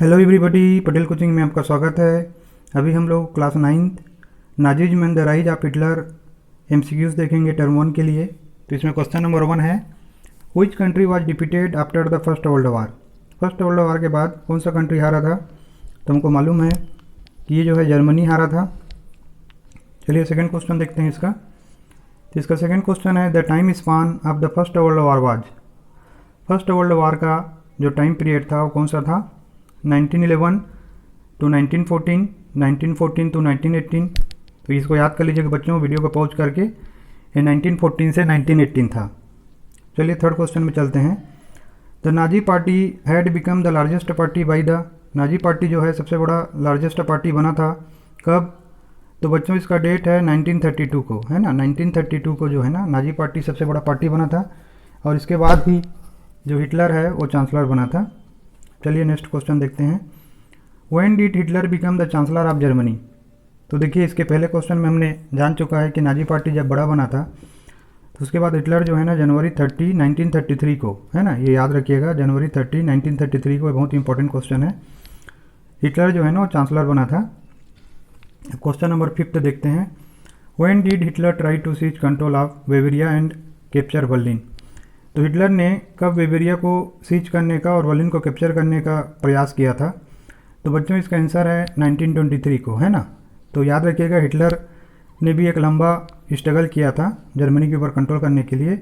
Hello everybody, Patel coaching में आपका स्वागत है। अभी हम लोग class 9 Nazis and the rise of Hitler MCQs देखेंगे टर्म 1 के लिए। तो इसमें क्वेश्चन नंबर 1 है, which country was defeated after the first world war. First world war के बाद कौन सा कंट्री हारा था? तो हमको मालूम है कि ये जो है जर्मनी हारा था। चलिए सेकेंड क्वेश्चन देखते हैं इसका। तो इसका सेकेंड क्वेश्चन है, the time span of the first world war was. First world war का जो टाइम पीरियड था वो कौन सा था? 1911 टू 1914, 1914 टू 1918। तो इसको याद कर लीजिएगा बच्चों, वीडियो को पॉज करके। ये 1914 से 1918 था। चलिए थर्ड क्वेश्चन में चलते हैं। The Nazi party had become the largest party by the. Nazi party जो है सबसे बड़ा लार्जेस्ट पार्टी बना था कब? तो बच्चों इसका डेट है 1932 को, है ना। 1932 को जो है ना नाजी पार्टी सबसे बड़ा पार्टी बना था, और इसके बाद ही जो हिटलर है वो चांसलर बना था। चलिए नेक्स्ट क्वेश्चन देखते हैं। When did Hitler become the chancellor of Germany. तो देखिए इसके पहले क्वेश्चन में हमने जान चुका है कि नाजी पार्टी जब बड़ा बना था तो उसके बाद हिटलर जो है ना जनवरी 30, 1933 को, है ना, ये याद रखिएगा, जनवरी 30, 1933 को। बहुत इंपॉर्टेंट क्वेश्चन है। हिटलर जो है ना वो चांसलर बना था। क्वेश्चन नंबर 5 देखते हैं। When did Hitler try to seize control of Bavaria and capture Berlin. तो हिटलर ने कब बेवेरिया को सीज करने का और बर्लिन को कैप्चर करने का प्रयास किया था? तो बच्चों इसका आंसर है 1923 को, है ना। तो याद रखिएगा हिटलर ने भी एक लंबा स्ट्रगल किया था जर्मनी के ऊपर कंट्रोल करने के लिए।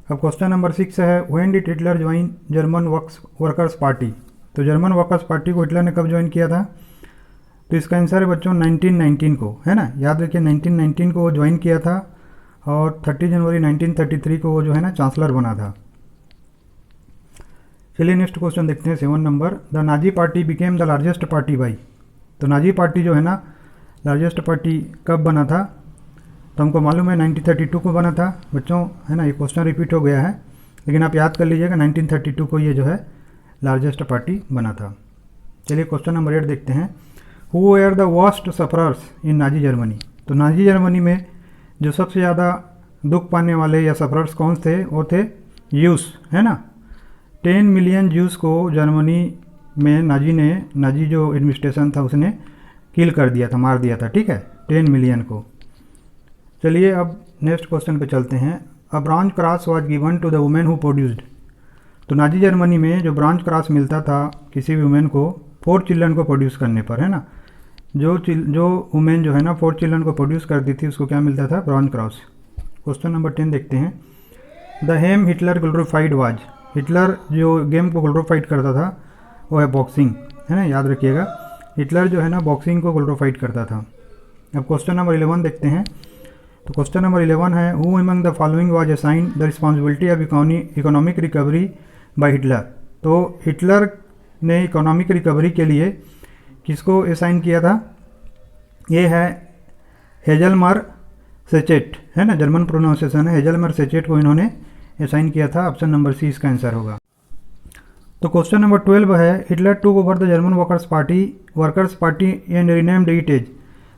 अब क्वेश्चन नंबर 6 है, when did Hitler join German workers party. तो जर्मन वर्कर्स पार्टी को हिटलर ने कब ज्वाइन किया था? तो इसका आंसर है बच्चों 1919 को, है ना। याद रखिए 1919 को वो ज्वाइन किया था, और 30 जनवरी 1933 को वो जो है ना चांसलर बना था। चलिए नेक्स्ट क्वेश्चन देखते हैं 7 number. The Nazi party became the largest party by. तो नाजी पार्टी जो है ना लार्जेस्ट पार्टी कब बना था? तो हमको मालूम है 1932 को बना था बच्चों, है ना। ये क्वेश्चन रिपीट हो गया है, लेकिन आप याद कर लीजिएगा 1932 को ये जो है लार्जेस्ट पार्टी बना था। चलिए क्वेश्चन नंबर 8 देखते हैं। Who were the worst sufferers in Nazi Germany. तो नाजी जर्मनी में जो सबसे ज़्यादा दुख पाने वाले या सफरर्स कौन थे? वो थे यूस, है ना। 10 मिलियन जूस को जर्मनी में नाजी जो एडमिनिस्ट्रेशन था उसने किल कर दिया था, मार दिया था, ठीक है, 10 मिलियन को। चलिए अब नेक्स्ट क्वेश्चन पे चलते हैं। A bronze cross was given to the women who produced. तो नाजी जर्मनी में जो ब्रॉन्ज क्रॉस मिलता था किसी भी वुमेन को 4 चिल्ड्रन को प्रोड्यूस करने पर, है ना। जो वुमेन जो है ना 4 चिल्ड्रन को प्रोड्यूस करती थी उसको क्या मिलता था? Bronze cross. क्वेश्चन नंबर 10 देखते हैं। The game Hitler glorified was. Hitler जो गेम को ग्लोरीफाइड करता था वो है बॉक्सिंग, है ना, याद रखिएगा। हिटलर जो है ना बॉक्सिंग को ग्लोरीफाइड करता था। अब क्वेश्चन नंबर 11 देखते हैं। तो क्वेश्चन नंबर 11 है, who among the following was assigned the responsibility of economic recovery by Hitler. तो हिटलर ने इकोनॉमिक रिकवरी के लिए किसको असाइन किया था? ये है हेजलमर सेचेट, है ना, जर्मन प्रोनाउंसिएशन है, हेजलमर सेचेट को इन्होंने असाइन किया था। ऑप्शन नंबर सी इसका आंसर होगा। तो क्वेश्चन नंबर 12 है, Hitler took over the German workers party and renamed it as.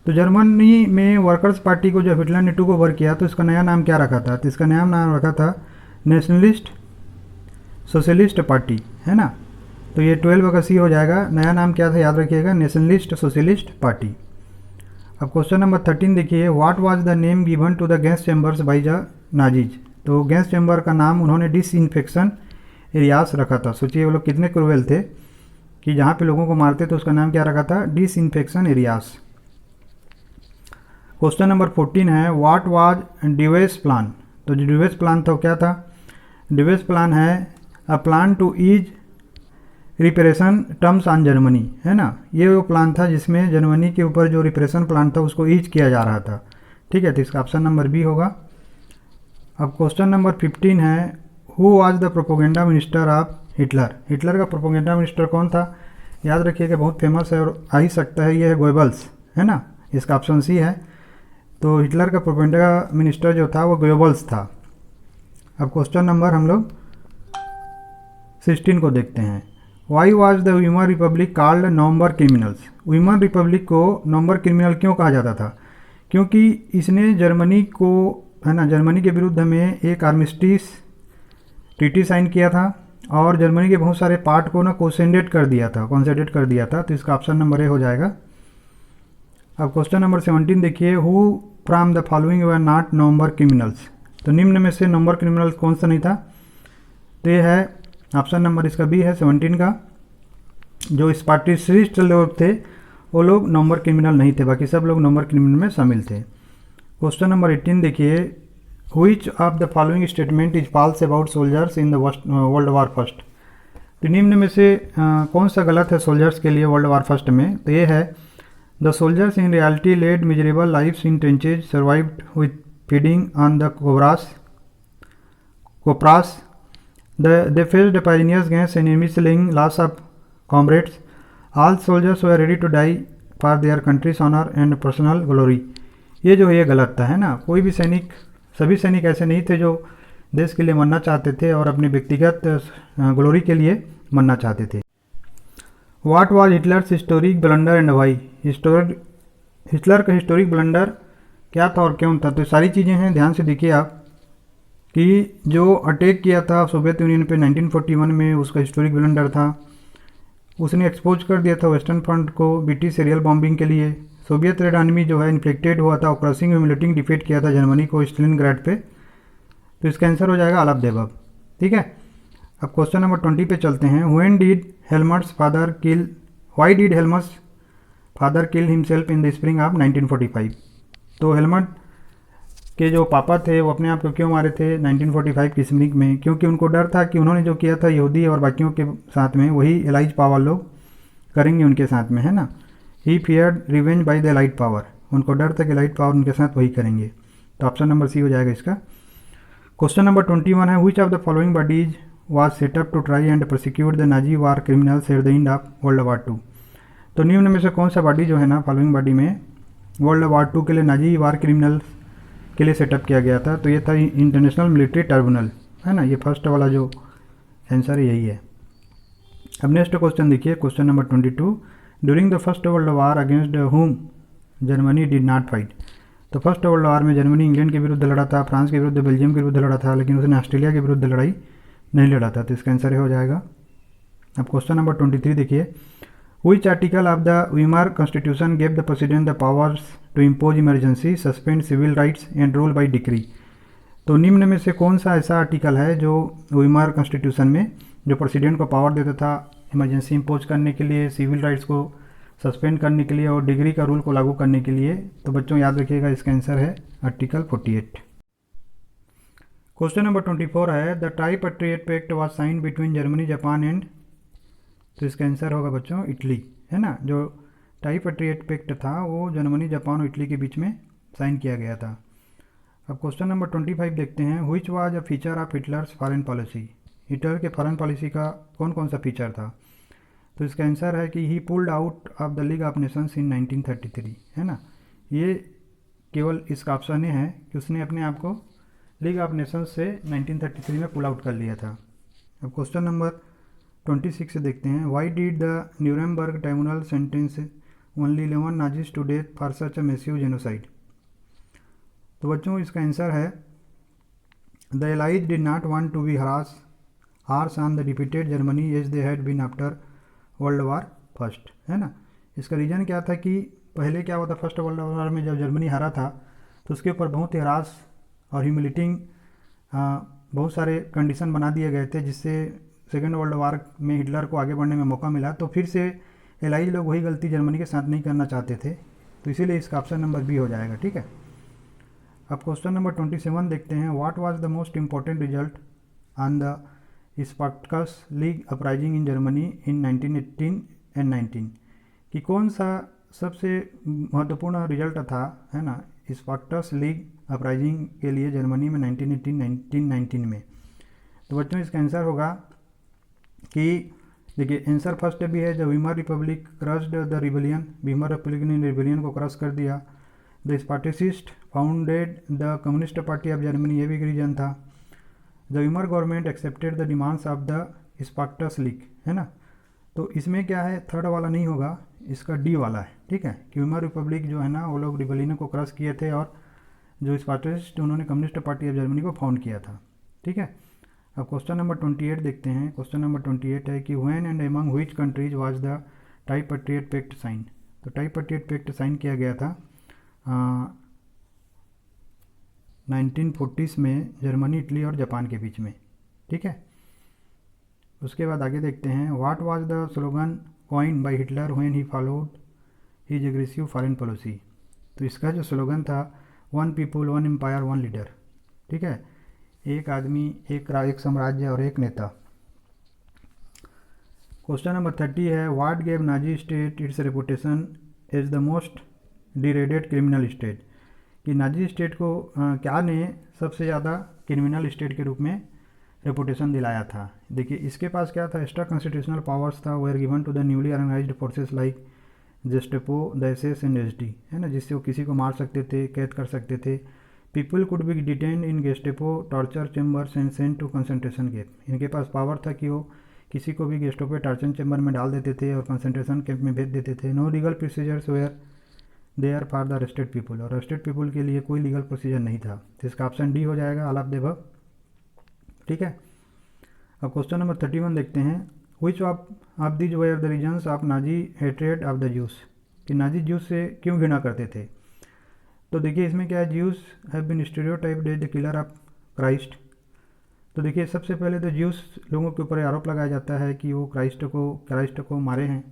तो जर्मनी में वर्कर्स पार्टी को जब हिटलर ने टूक ओवर किया तो इसका नया नाम क्या रखा था? तो इसका नया नाम रखा था नेशनलिस्ट सोशलिस्ट पार्टी, है ना। तो ये 12 का सी हो जाएगा। नया नाम क्या था याद रखिएगा? Nationalist socialist party. अब क्वेश्चन नंबर 13 देखिए। What was the name given to the gas chambers by the Nazis. तो गैस चैम्बर का नाम उन्होंने डिसइंफेक्शन एरियास रखा था। सोचिए वो लोग कितने क्रूएल थे कि जहाँ पे लोगों को मारते तो उसका नाम क्या रखा था? Disinfection areas. क्वेश्चन नंबर 14 है, व्हाट वाज डिवेस प्लान। तो जो डिवेस प्लान था वो क्या था? डिवेस प्लान है a plan to ease reparation terms on Germany, है ना। ये वो प्लान था जिसमें जर्मनी के ऊपर जो रिपरेशन प्लान था उसको ईज किया जा रहा था, ठीक है। तो इसका ऑप्शन नंबर बी होगा। अब क्वेश्चन नंबर 15 है, who was the propaganda minister of Hitler. Hitler का प्रोपोगेंडा मिनिस्टर कौन था? याद रखिएगा बहुत फेमस है और आ ही सकता है, ये है गोएबल्स, है ना। इसका ऑप्शन सी है। तो हिटलर का प्रोपोगेंडा मिनिस्टर जो था वो गोएबल्स था। अब क्वेश्चन नंबर हम लोग 16 को देखते हैं। Why was the Weimar Republic called November criminals. Weimar Republic को नवंबर क्रिमिनल क्यों कहा जाता था? क्योंकि इसने जर्मनी को, है ना, जर्मनी के विरुद्ध में एक आर्मिस्टिस ट्रीटी साइन किया था, और जर्मनी के बहुत सारे पार्ट को ना कॉन्सेंट्रेट कर दिया था, तो इसका ऑप्शन नंबर ए हो जाएगा। अब क्वेश्चन नंबर 17 देखिए, who from the following were not November criminals. तो निम्न में से नवंबर क्रिमिनल्स कौन सा नहीं था, तो ये है ऑप्शन नंबर इसका बी है 17 का। जो स्पार्टिस्ट लोग थे वो लोग नवंबर क्रिमिनल नहीं थे, बाकी सब लोग नवंबर क्रिमिनल में शामिल थे। क्वेश्चन नंबर 18 देखिए, which of the following statement is false about soldiers in the world war first. तो निम्न में से कौन सा गलत है सोल्जर्स के लिए वर्ल्ड वार फर्स्ट में, तो ये है the soldiers in reality led miserable lifes in trenches survived with feeding on the corpses they faced pioneers against enemy slaying loss of comrades. All soldiers were ready to die for their country's honor and personal glory. ये जो है ये गलत था, है ना। कोई भी सैनिक, सभी सैनिक ऐसे नहीं थे जो देश के लिए मरना चाहते थे और अपने व्यक्तिगत ग्लोरी के लिए मरना चाहते थे। What was Hitler's historic blunder and why? Hitler का हिस्टोरिक ब्लंडर क्या था और क्यों था, तो सारी चीज़ें हैं, ध्यान से देखिए आप कि जो अटैक किया था सोवियत यूनियन पे 1941 में, उसका हिस्टोरिक ब्लंडर था। उसने एक्सपोज कर दिया था वेस्टर्न फ्रंट को ब्रिटिश एरियल बॉम्बिंग के लिए। सोवियत रेड आर्मी जो है इन्फ्लिक्टेड हुआ था, क्रॉसिंग ह्यूमिलेटिंग डिफीट किया था जर्मनी को स्टालिनग्राड पे। तो इसका आंसर हो जाएगा अलब देबब, ठीक है। अब क्वेश्चन नंबर 20 पे चलते हैं। Why did Helmut's father kill himself in the spring of 1945। तो हेलमट के जो पापा थे वो अपने आप को क्यों मारे थे 1945 की स्प्रिंग में, क्योंकि उनको डर था कि उन्होंने जो किया था यहूदी और बाकियों के साथ में वही एलाइज पावर लोग करेंगे उनके साथ में, है ना। He feared revenge by the elite power, उनको डर था कि एलाइट पावर उनके साथ वही करेंगे। तो ऑप्शन नंबर सी हो जाएगा इसका। क्वेश्चन नंबर 21 है, which of the following bodies was set up to try and prosecute the Nazi war criminals at the end of world war 2। तो निम्न में से कौन सा बॉडी जो है ना फॉलोइंग बॉडी में वर्ल्ड वार 2 के लिए नाजी वार क्रिमिनल्स के लिए सेटअप किया गया था, तो ये था इंटरनेशनल मिलिट्री ट्रिब्यूनल, है ना। ये फर्स्ट वाला जो आंसर है यही है। अब नेक्स्ट क्वेश्चन देखिए, question number 22, during the first world war against हुम जर्मनी डिड नॉट फाइट। तो फर्स्ट वर्ल्ड वार में जर्मनी इंग्लैंड के विरुद्ध लड़ा था, फ्रांस के विरुद्ध, बेल्जियम के विरुद्ध लड़ा था, लेकिन उसने ऑस्ट्रेलिया के विरुद्ध लड़ाई नहीं लड़ा था, तो इसका आंसर हो जाएगा। अब क्वेश्चन नंबर 23 देखिए, Which article of the Weimar Constitution gave the President the powers to impose emergency, suspend civil rights and rule by decree। तो निम्न में से कौन सा ऐसा आर्टिकल है जो वीमार कॉन्स्टिट्यूशन में जो प्रेसिडेंट को पावर देता था इमरजेंसी इम्पोज करने के लिए, सिविल राइट्स को सस्पेंड करने के लिए और डिग्री का रूल को लागू करने के लिए। तो बच्चों याद रखिएगा इसका आंसर है आर्टिकल 48। क्वेश्चन नंबर 24 है, the tripartite pact was signed between Germany, Japan and, तो इसका आंसर होगा बच्चों इटली, है ना। जो ट्राइपेट्रियट पैक्ट था वो जर्मनी, जापान और इटली के बीच में साइन किया गया था। अब क्वेश्चन नंबर 25 देखते हैं, which was a feature of Hitler's foreign policy. Hitler के फॉरेन पॉलिसी का कौन कौन सा फीचर था, तो इसका आंसर है कि he pulled out of the League of Nations in 1933, है ना। ये केवल इसका ऑप्शन है कि उसने अपने आप को लीग ऑफ नेशंस से 1933 में पुल आउट कर लिया था। अब क्वेश्चन नंबर 26 से देखते हैं, why did the Nuremberg tribunal sentence only 11 Nazis to death for such a massive genocide. तो बच्चों इसका आंसर है the allies did not want to be harsh on the defeated Germany as they had been after world war first, है ना। इसका reason क्या था कि पहले क्या हुआ था फर्स्ट वर्ल्ड वार में जब जर्मनी हारा था तो उसके ऊपर बहुत ही हरास और ह्यूमिलेटिंग बहुत सारे कंडीशन बना दिए गए थे, जिससे सेकेंड वर्ल्ड वार में हिटलर को आगे बढ़ने में मौका मिला। तो फिर से एलाइज लोग वही गलती जर्मनी के साथ नहीं करना चाहते थे, तो इसीलिए इसका ऑप्शन नंबर बी हो जाएगा, ठीक है। अब क्वेश्चन नंबर 27 देखते हैं, what was the most important result on the Spartacus league uprising in Germany in 1918 and 19, कि कौन सा सबसे महत्वपूर्ण रिजल्ट था, है ना, स्पार्टकस लीग अपराइजिंग के लिए जर्मनी में 1918-1919 में। तो बच्चों इसका आंसर होगा कि देखिए आंसर फर्स्ट भी है, the Weimar Republic crushed the rebellion, Weimar Republic ने रिबेलियन को क्रश कर दिया। The Spartacist founded the Communist Party of Germany, ये भी एक रीजन था। The Weimar government accepted the demands of the Spartacus League, है ना। तो इसमें क्या है, थर्ड वाला नहीं होगा, इसका डी वाला है, ठीक है। कि वीमर रिपब्लिक जो है ना वो लोग रिबेलियन को क्रश किए थे और जो स्पार्टिस्ट उन्होंने कम्युनिस्ट पार्टी ऑफ जर्मनी को फाउंड किया था, ठीक है। अब क्वेश्चन नंबर 28 देखते हैं। क्वेश्चन नंबर 28 है कि when and among which countries was the tripartite pact sign. तो ट्राइपेट्रियट पैक्ट साइन किया गया था 1940s में जर्मनी, इटली और जापान के बीच में। ठीक है, उसके बाद आगे देखते हैं what was the slogan coin by Hitler when he followed his aggressive foreign policy. तो इसका जो स्लोगन था one people one empire one leader. ठीक है, एक आदमी एक साम्राज्य और एक नेता। क्वेश्चन नंबर 30 है what gave Nazi state its reputation as the most dreaded criminal state. कि नाजी स्टेट को क्या ने सबसे ज़्यादा क्रिमिनल स्टेट के रूप में रेपुटेशन दिलाया था। देखिए इसके पास क्या था, एक्स्ट्रा कॉन्स्टिट्यूशनल पावर्स था, were given to the newly organised forces like Gestapo, the SS and SD, है ना, जिससे वो किसी को मार सकते थे, कैद कर सकते थे। People could be detain in Gestapo torture chambers and sent to concentration camp. इनके पास पावर था कि वो किसी को भी गेस्टेपो टॉर्चर चैम्बर में डाल देते थे और कंसंट्रेशन कैंप में भेज देते थे। No legal procedures were there for the arrested people, और अरेस्टेड पीपल के लिए कोई लीगल प्रोसीजर नहीं था। तो इसका ऑप्शन डी हो जाएगा, ऑल ऑफ द अबव। ठीक है, अब क्वेश्चन नंबर 31 देखते हैं which of these were the reasons of Nazi hatred of the Jews. कि नाजी ज्यूस से क्यों घृणा करते थे। तो देखिए इसमें क्या है, Jews have been stereotyped as the killer of Christ. तो देखिए सबसे पहले तो ज्यूस लोगों के ऊपर आरोप लगाया जाता है कि वो क्राइस्ट को मारे हैं।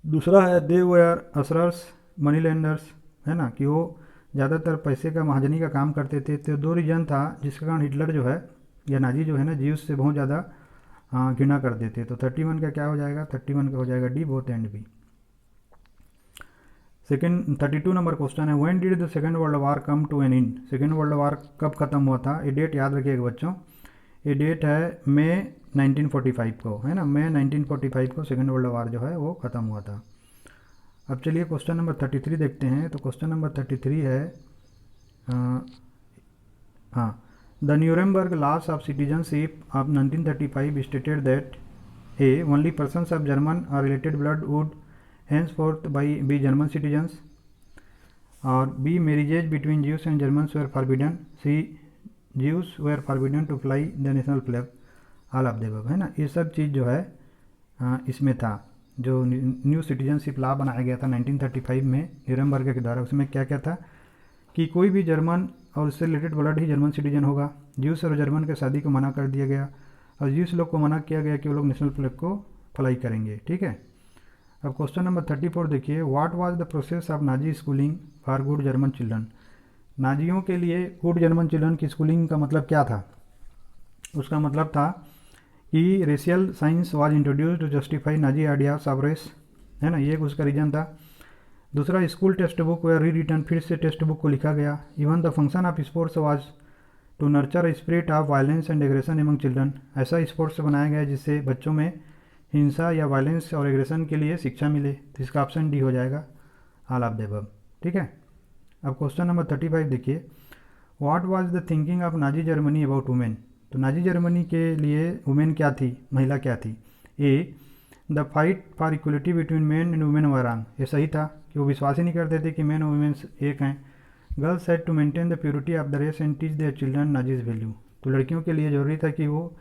दूसरा है दे वेयर असरर्स मनी लेंडर्स, है ना, कि वो ज़्यादातर पैसे का महाजनी का काम करते थे। तो दो रीजन था जिसके कारण हिटलर जो है या नाजी जो है ना ज्यूस से बहुत ज़्यादा घृणा कर देते। तो 31 का क्या हो जाएगा, 31 का हो जाएगा D, both and B. Second 32 number question है when did the second world war come to an end. Second world war कब खत्म हुआ था, ये डेट याद रखिएगा बच्चों। ये डेट है मई 1945 को, है ना, मई 1945 को सेकेंड वर्ल्ड वार जो है वो ख़त्म हुआ था। अब चलिए क्वेश्चन नंबर 33 देखते हैं। तो क्वेश्चन नंबर 33 है हाँ, the Nuremberg laws of citizenship of 1935 stated that a only persons of German or related blood would henceforth be German citizens, और B marriages between Jews and Germans were forbidden, C Jews were forbidden to fly the national flag, all of the above, है ना। ये सब चीज़ जो है इसमें था, जो न्यू सिटीजनशिप लॉ बनाया गया था 1935 में न्यूरेमबर्ग के द्वारा। उसमें क्या क्या था कि कोई भी जर्मन और उससे रिलेटेड ब्लड ही जर्मन सिटीजन होगा। ज्यूस और जर्मन के शादी को मना कर दिया गया और ज्यूस लोग को मना किया गया कि वो लोग नेशनल फ्लैग को फ्लाई करेंगे। ठीक है, अब क्वेश्चन नंबर 34 देखिए what was the process of Nazi schooling for good German children. नाजियों के लिए गुड जर्मन चिल्ड्रन की स्कूलिंग का मतलब क्या था। उसका मतलब था कि racial science was introduced to justify Nazi ideas of race, है ना, ये उसका रीजन था। दूसरा स्कूल टेक्स्ट बुक वे री रिटर्न, फिर से टेक्स्ट बुक को लिखा गया। Even the function of sports was to nurture spirit of violence and aggression among children. ऐसा स्पोर्ट्स बनाया गया जिससे बच्चों में हिंसा या वायलेंस और एग्रेशन के लिए शिक्षा मिले। तो इसका ऑप्शन डी हो जाएगा, ऑल ऑफ द अबव। ठीक है, अब क्वेश्चन नंबर 35 देखिए what was the thinking of Nazi Germany about women. तो नाजी जर्मनी के लिए वुमेन क्या थी, महिला क्या थी। A the fight for equality between man and women were wrong, ये सही था कि वो विश्वास ही नहीं करते थे कि मैन और वुमेन एक हैं। Girls had to maintain the purity of the race and teach their children Nazis value. तो लड़कियों के लिए ज़रूरी था कि वो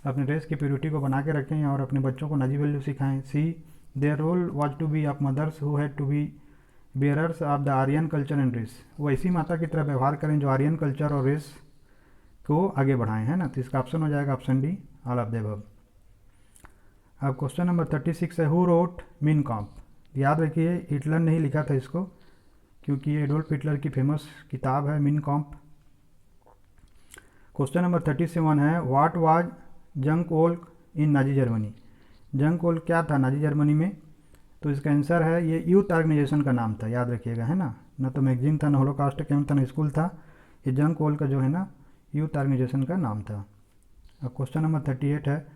अपने रेस की प्योरिटी को बना के रखें और अपने बच्चों को नाजी वैल्यू सिखाएं। See their role was to be of mothers who had to be bearers of the Aryan culture and race. वो ऐसी माता की तरह व्यवहार करें जो आर्यन कल्चर और रेस को आगे बढ़ाएं, है ना। तो इसका ऑप्शन हो जाएगा option D, all of the above. अब क्वेश्चन नंबर 36 है हु रोट मीन कॉम्प। याद रखिए हिटलर ने ही लिखा था इसको क्योंकि ये एडोल्फ हिटलर की फेमस किताब है मीन कॉम्प। क्वेश्चन नंबर 37 है व्हाट वाज जंग ओल्क इन नाजी जर्मनी। जंग ओल्क क्या था नाजी जर्मनी में। तो इसका आंसर है ये यूथ ऑर्गेनाइजेशन का नाम था, याद रखिएगा, है ना तो मैगजीन था, ना होलोकास्ट कैंप था, ना स्कूल था। ये जंग ओल्क का जो है ना यूथ ऑर्गेनाइजेशन का नाम था। अब क्वेश्चन नंबर 38 है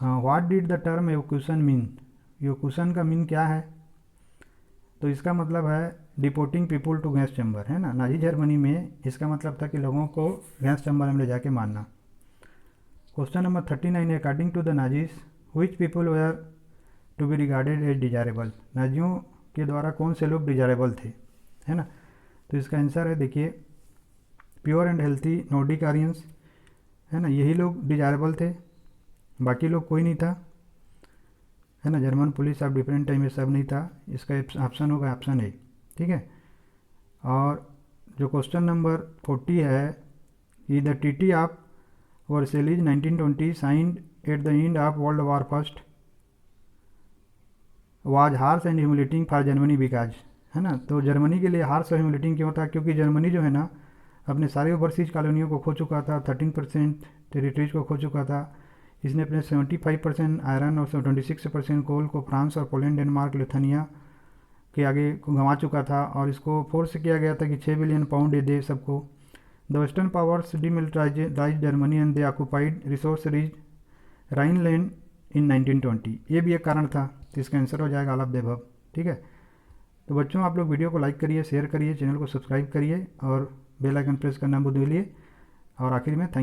what did the term evacuation mean. Evacuation का मीन क्या है। तो इसका मतलब है deporting people to gas chamber, है ना। नाजी जर्मनी में इसका मतलब था कि लोगों को गैस चैम्बर में ले जाके मारना। क्वेश्चन नंबर 39 है according to the Nazis which people were to be regarded as desirable. नाजियों के द्वारा कौन से लोग डिजायरेबल थे, है ना। तो इसका आंसर है देखिए pure and healthy Nordic Aryans, है ना, यही लोग डिजायरेबल थे, बाकी लोग कोई नहीं था, है ना। German police of different time, ये सब नहीं था। इसका ऑप्शन होगा ऑप्शन ए, ठीक है। और जो क्वेश्चन नंबर 40 है, E the treaty of Versailles 1920 signed at the end of world war first was harsh and humiliating for Germany because, है ना। तो जर्मनी के लिए हार्श और ह्यूमिलेटिंग क्यों था? क्योंकि जर्मनी जो है ना अपने सारे ओवरसीज कॉलोनियों को खो चुका था, 13% टेरिटरीज को खो चुका था। इसने अपने 75% आयरन और 26% कोल को फ्रांस और पोलैंड, डेनमार्क, लिथुआनिया के आगे को गंवा चुका था, और इसको फोर्स किया गया था कि 6 बिलियन पाउंड ये दे सबको। The western powers demilitarise Germany and they occupied resource rich Rhineland in 1920, ये भी एक कारण था। तो इसका आंसर हो जाएगा ऑल ऑफ द अबव, ठीक है। तो बच्चों आप लोग वीडियो को लाइक करिए, शेयर करिए, चैनल को सब्सक्राइब करिए और बेल आइकन प्रेस करना भूलिए। और आखिर में थैंक